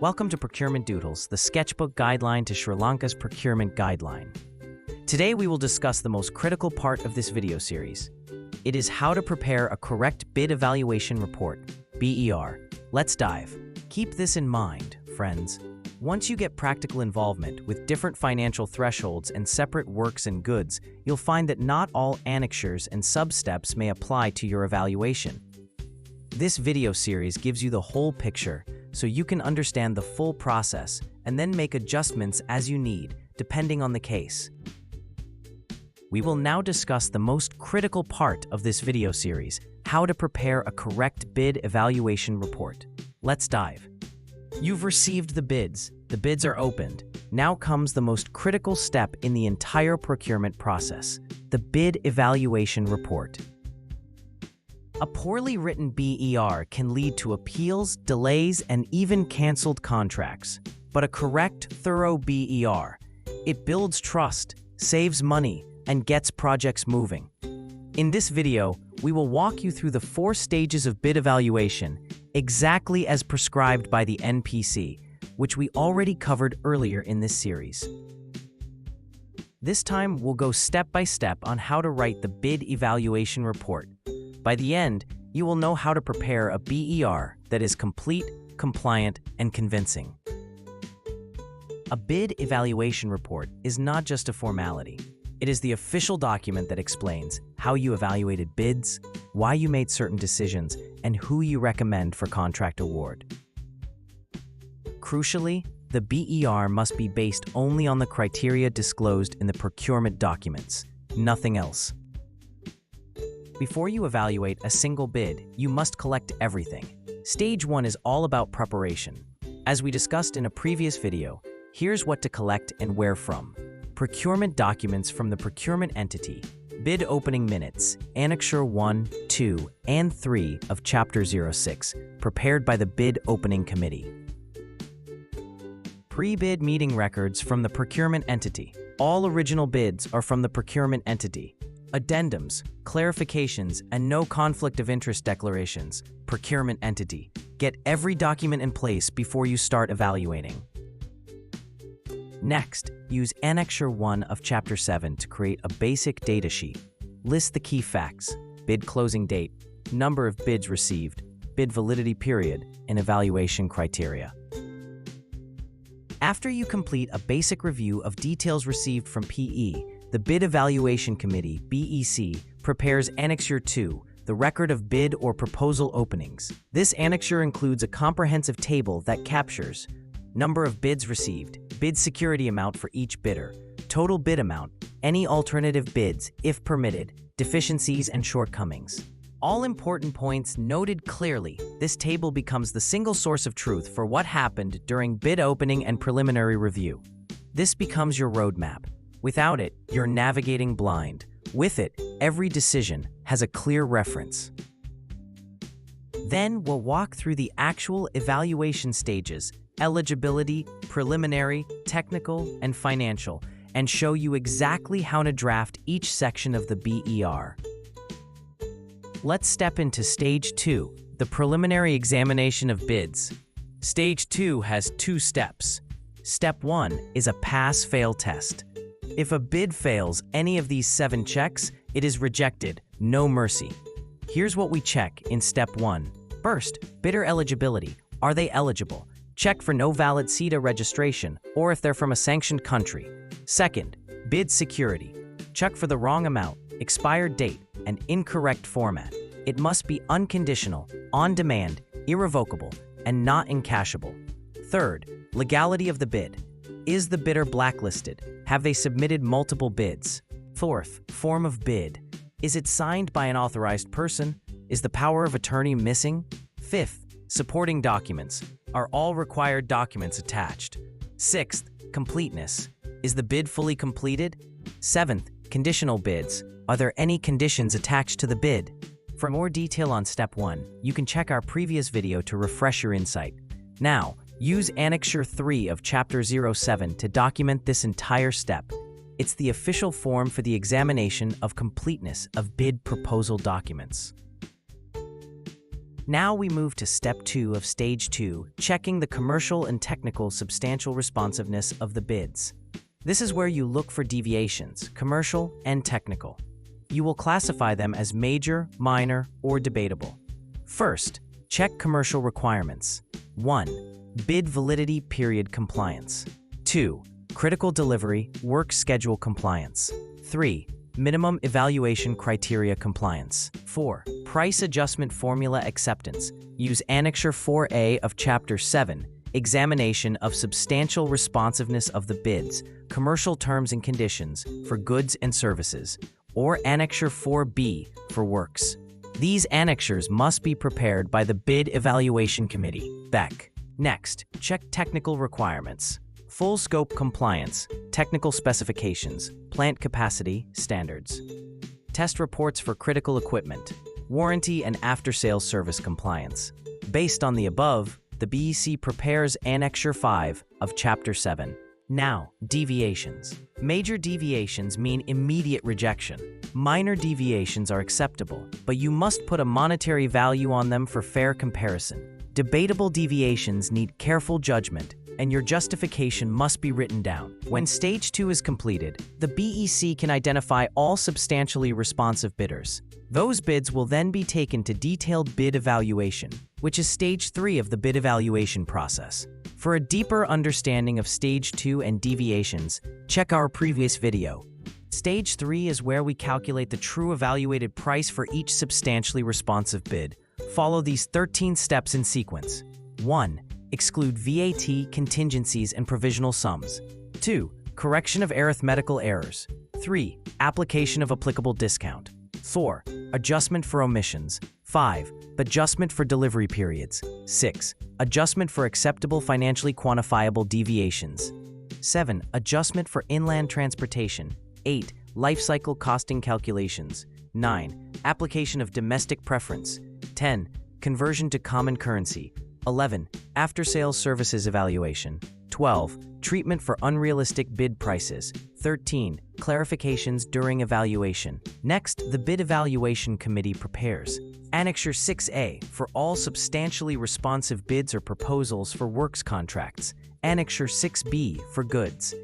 Welcome to Procurement Doodles, the sketchbook guideline to Sri Lanka's procurement guideline. Today we will discuss the most critical part of this video series. It is how to prepare a correct bid evaluation report, BER. Let's dive. Keep this in mind, friends. Once you get practical involvement with different financial thresholds and separate works and goods, you'll find that not all annexures and sub-steps may apply to your evaluation. This video series gives you the whole picture, so you can understand the full process and then make adjustments as you need, depending on the case. We will now discuss the most critical part of this video series, how to prepare a correct bid evaluation report. Let's dive. You've received the bids are opened. Now comes the most critical step in the entire procurement process, the bid evaluation report. A poorly written BER can lead to appeals, delays, and even canceled contracts. But a correct, thorough BER, it builds trust, saves money, and gets projects moving. In this video, we will walk you through the 4 stages of bid evaluation, exactly as prescribed by the NPC, which we already covered earlier in this series. This time, we'll go step by step on how to write the bid evaluation report. By the end, you will know how to prepare a BER that is complete, compliant, and convincing. A bid evaluation report is not just a formality. It is the official document that explains how you evaluated bids, why you made certain decisions, and who you recommend for contract award. Crucially, the BER must be based only on the criteria disclosed in the procurement documents, nothing else. Before you evaluate a single bid, you must collect everything. Stage 1 is all about preparation. As we discussed in a previous video, here's what to collect and where from. Procurement documents from the procurement entity, bid opening minutes, Annexure I, II, and III of Chapter 06, prepared by the bid opening committee. Pre-bid meeting records from the procurement entity. All original bids are from the procurement entity. Addendums, clarifications, and no conflict of interest declarations, procurement entity. Get every document in place before you start evaluating. Next, use Annexure I of Chapter 7 to create a basic data sheet. List the key facts: bid closing date, number of bids received, bid validity period, and evaluation criteria. After you complete a basic review of details received from PE, the Bid Evaluation Committee, BEC, prepares Annexure II, the record of bid or proposal openings. This annexure includes a comprehensive table that captures number of bids received, bid security amount for each bidder, total bid amount, any alternative bids, if permitted, deficiencies and shortcomings. All important points noted clearly, this table becomes the single source of truth for what happened during bid opening and preliminary review. This becomes your roadmap. Without it, you're navigating blind. With it, every decision has a clear reference. Then we'll walk through the actual evaluation stages: eligibility, preliminary, technical, and financial, and show you exactly how to draft each section of the BER. Let's step into Stage 2, the preliminary examination of bids. Stage 2 has 2 steps. Step 1 is a pass-fail test. If a bid fails any of these 7 checks, it is rejected, no mercy. Here's what we check in Step 1. First, bidder eligibility. Are they eligible? Check for no valid CETA registration or if they're from a sanctioned country. Second, bid security. Check for the wrong amount, expired date, and incorrect format. It must be unconditional, on demand, irrevocable, and not encashable. Third, legality of the bid. Is the bidder blacklisted? Have they submitted multiple bids? Fourth, form of bid. Is it signed by an authorized person? Is the power of attorney missing? Fifth, supporting documents. Are all required documents attached? Sixth, completeness. Is the bid fully completed? Seventh, conditional bids. Are there any conditions attached to the bid? For more detail on Step 1, you can check our previous video to refresh your insight. Now, use Annexure III of Chapter 07 to document this entire step. It's the official form for the examination of completeness of bid proposal documents. Now we move to Step 2 of Stage 2, checking the commercial and technical substantial responsiveness of the bids. This is where you look for deviations, commercial and technical. You will classify them as major, minor, or debatable. First, check commercial requirements. 1. Bid validity period compliance. 2. Critical delivery, work schedule compliance. 3. Minimum evaluation criteria compliance. 4. Price adjustment formula acceptance. Use Annexure IV of Chapter 7, examination of substantial responsiveness of the bids, commercial terms and conditions for goods and services, or Annexure IV for works. These annexures must be prepared by the Bid Evaluation Committee, BEC. Next, check technical requirements. Full scope compliance, technical specifications, plant capacity, standards. Test reports for critical equipment, warranty and after-sales service compliance. Based on the above, the BEC prepares Annexure V of Chapter 7. Now, deviations. Major deviations mean immediate rejection. Minor deviations are acceptable, but you must put a monetary value on them for fair comparison. Debatable deviations need careful judgment, and your justification must be written down. When Stage 2 is completed, the BEC can identify all substantially responsive bidders. Those bids will then be taken to detailed bid evaluation, which is Stage 3 of the bid evaluation process. For a deeper understanding of Stage 2 and deviations, check our previous video. Stage 3 is where we calculate the true evaluated price for each substantially responsive bid. Follow these 13 steps in sequence. 1. Exclude VAT, contingencies, and provisional sums. 2. Correction of arithmetical errors. 3. Application of applicable discount. 4. Adjustment for omissions. 5. Adjustment for delivery periods. 6. Adjustment for acceptable financially quantifiable deviations. 7. Adjustment for inland transportation. 8. Life cycle costing calculations. 9. Application of domestic preference. 10. Conversion to common currency. 11. After-sales services evaluation. 12. Treatment for unrealistic bid prices. 13. Clarifications during evaluation. Next, the Bid Evaluation Committee prepares Annexure VIII for all substantially responsive bids or proposals for works contracts. Annexure VIB for goods.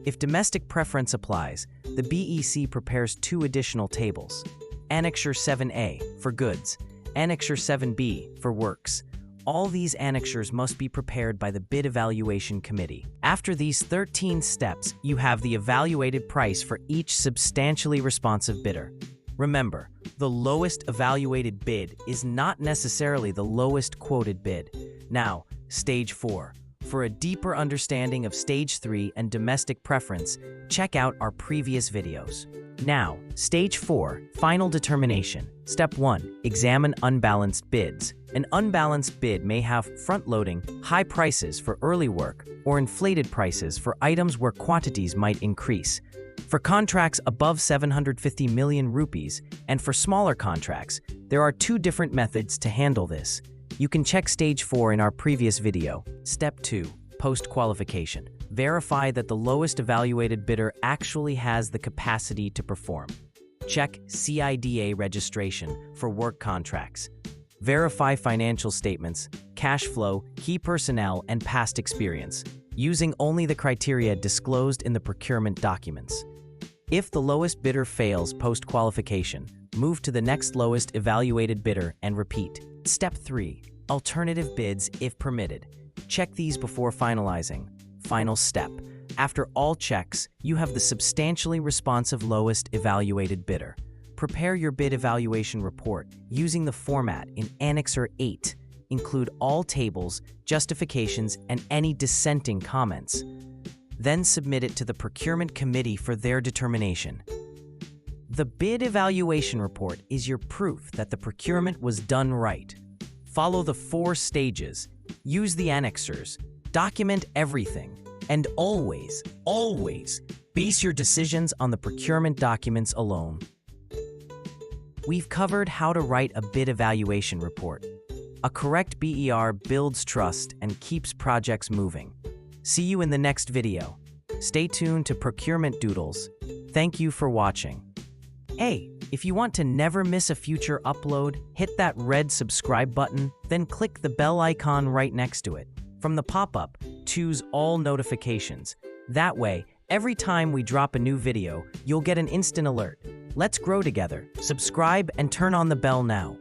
If domestic preference applies, the BEC prepares 2 additional tables. Annexure VIIa for goods. Annexure VIIb for works. All these annexures must be prepared by the Bid Evaluation Committee. After these 13 steps, you have the evaluated price for each substantially responsive bidder. Remember, the lowest evaluated bid is not necessarily the lowest quoted bid. Now, Stage 4. For a deeper understanding of Stage 3 and domestic preference, check out our previous videos. Now, Stage 4, Final Determination. Step 1. Examine unbalanced bids. An unbalanced bid may have front-loading, high prices for early work, or inflated prices for items where quantities might increase. For contracts above 750 million rupees, and for smaller contracts, there are 2 different methods to handle this. You can check Stage 4 in our previous video. Step 2. Post-qualification. Verify that the lowest evaluated bidder actually has the capacity to perform. Check CIDA registration for work contracts. Verify financial statements, cash flow, key personnel, and past experience, using only the criteria disclosed in the procurement documents. If the lowest bidder fails post-qualification, move to the next lowest evaluated bidder and repeat. Step 3. Alternative bids if permitted. Check these before finalizing. Final step. After all checks, you have the substantially responsive lowest evaluated bidder. Prepare your bid evaluation report using the format in Annexure VIII. Include all tables, justifications, and any dissenting comments. Then submit it to the Procurement Committee for their determination. The bid evaluation report is your proof that the procurement was done right. Follow the 4 stages, use the annexures, document everything, and always, always base your decisions on the procurement documents alone. We've covered how to write a bid evaluation report. A correct BER builds trust and keeps projects moving. See you in the next video. Stay tuned to Procurement Doodles. Thank you for watching. Hey, If you want to never miss a future upload, hit that red subscribe button, then click the bell icon right next to it. From the pop-up, choose All Notifications. That way, every time we drop a new video, you'll get an instant alert. Let's grow together. Subscribe and turn on the bell now.